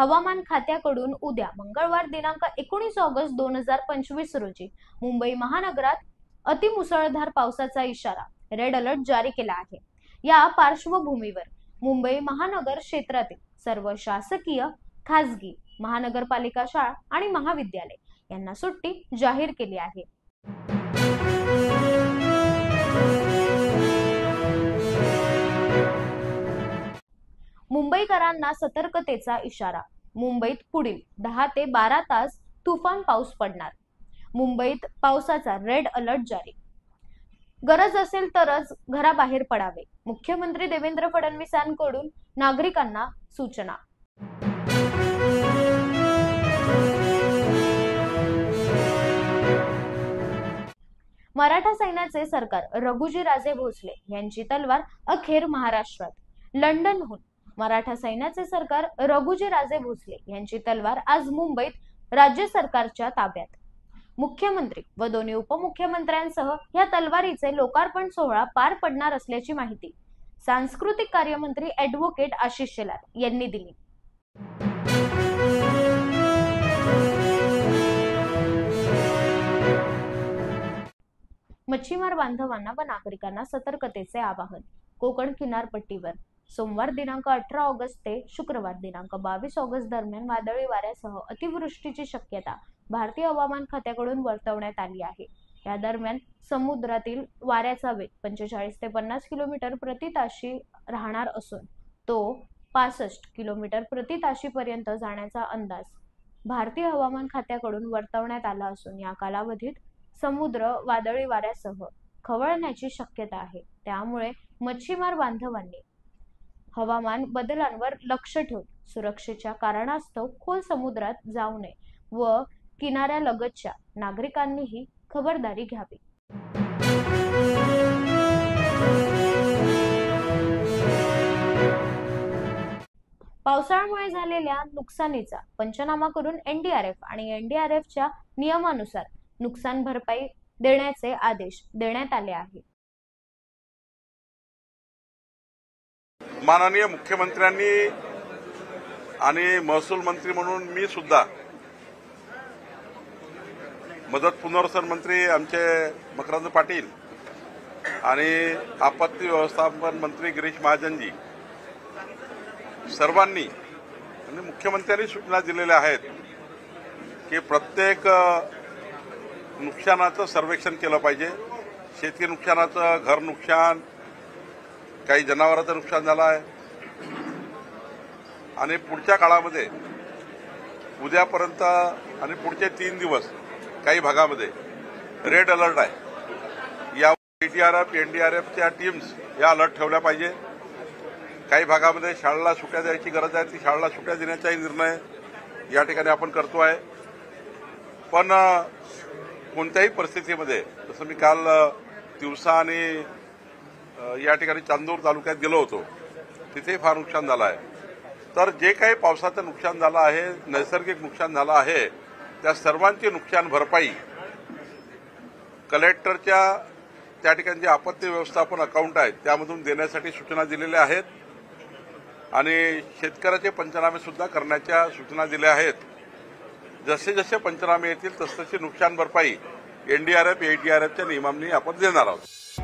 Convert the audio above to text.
हवामान खात्याकडून उद्या मंगळवार दिनांक 19 ऑगस्ट 2025 रोजी मुंबई महानगरात अतिमुसळधार पावसाचा इशारा रेड अलर्ट जारी केला आहे। या पार्श्वभूमीवर मुंबई महानगर क्षेत्रातील सर्व शासकीय, खासगी, महानगरपालिका शाळा आणि महाविद्यालय यांना सुट्टी जाहीर केली आहे। मुंबईकरांना सतर्कतेचा इशारा। मुंबईत पुढील 10 ते 12 तास तुफान पाऊस पडणार। मुंबईत पावसाचा रेड अलर्ट जारी। गरज असेल तरच घराबाहेर पडावे। मुख्यमंत्री देवेंद्र फडणवीसांकडून नागरिकांना सूचना। मराठा सैन्याचे सरकार रघुजीराजे भोसले यांची तलवार अखेर महाराष्ट्रात। लंडनहून मराठा सैन्याचे सरकार रघुजीराजे भोसले यांची तलवार आज मुंबईत राज्य सरकारच्या ताब्यात। मुख्यमंत्री व दोन्ही उपमुख्यमंत्र्यांसह या तलवारीचे लोकार्पण सोहळा पार पडणार असल्याची माहिती सांस्कृतिक कार्यमंत्री ॲडव्होकेट आशिष शेलार यांनी दिली। मच्छीमार बांधवांना व नागरिकांना सतर्कतेचे आवाहन। कोकण किनारपट्टीवर सोमवार दिनांक 18 ऑगस्ट ते शुक्रवार दिनांक 22 ऑगस्ट दरम्यान वादळी वाऱ्यासह अतिवृष्टीची शक्यता भारतीय हवामान खात्याकडून वर्तवण्यात आली आहे। या दरम्यान समुद्रातील वाऱ्याचा वेग 45 ते 50 किलोमीटर प्रति ताशी राहणार असून तो 65 किलोमीटर प्रति ताशी पर्यंत जाण्याचा अंदाज भारतीय हवामान खात्याकडून वर्तवण्यात आला असून या कालावधीत समुद्र वादळी वाऱ्यासह खवळण्याची शक्यता आहे। त्यामुळे मच्छीमार बांधवांनी हवामान बदलांवर लक्ष ठेवून सुरक्षेच्या कारणास्तव खोल समुद्रात जाऊ नये व किनाऱ्यालगतच्या नागरिकांनीही खबरदारी घ्यावी। पावसाळ्यामुळे झालेल्या नुकसानीचा पंचनामा करून एनडीआरएफ आणि एनडीआरएफच्या नियमानुसार नुकसान भरपाई देण्याचे आदेश देण्यात आले आहेत। माननीय मुख्यमंत्र्यांनी आणि महसूल मंत्री म्हणून मी सुद्धा, मदत पुनर्वसन मंत्री आमचे मकरंद पाटील आणि आपत्ती व्यवस्थापन मंत्री गिरीश महाजनजी सर्वांनी आणि मुख्यमंत्र्यांनी सूचना दिलेल्या आहेत की प्रत्येक नुकसानाचं सर्वेक्षण केलं पाहिजे। शेती नुकसानाचं, घर नुकसान, काही जनावरांचं नुकसान झालं आहे आणि पुढच्या काळामध्ये उद्यापर्यंत आणि पुढचे 3 दिवस काही भागामध्ये रेड अलर्ट आहे। या एटीआरएफ, एनडीआरएफच्या टीम्स या अलर्ट ठेवल्या पाहिजे। काही भागामध्ये शाळेला सुट्ट्या द्यायची गरज आहे, ती शाळेला सुट्ट्या देण्याचाही निर्णय या ठिकाणी आपण करतो आहे। पण कोणत्याही परिस्थितीमध्ये, जसं मी काल तिवसा आणि या ठिकाणी चांदूर तालुक्यात गेलो होतो, तिथे फार नुकसान झालं आहे। तर जे काही पावसाचं नुकसान झालं आहे, नैसर्गिक नुकसान झालं आहे, त्या सर्वांची नुकसान भरपाई कलेक्टरच्या त्या ठिकाणी जे आपत्ती व्यवस्थापन अकाउंट आहेत त्यामधून देण्यासाठी सूचना दिलेल्या आहेत आणि शेतकऱ्याचे पंचनामे सुद्धा करण्याच्या सूचना दिल्या आहेत। जसे जसे पंचनामे येतील तसतशी नुकसान भरपाई एनडीआरएफ, एटीआरएफच्या नियमांनी आपण देणार आहोत।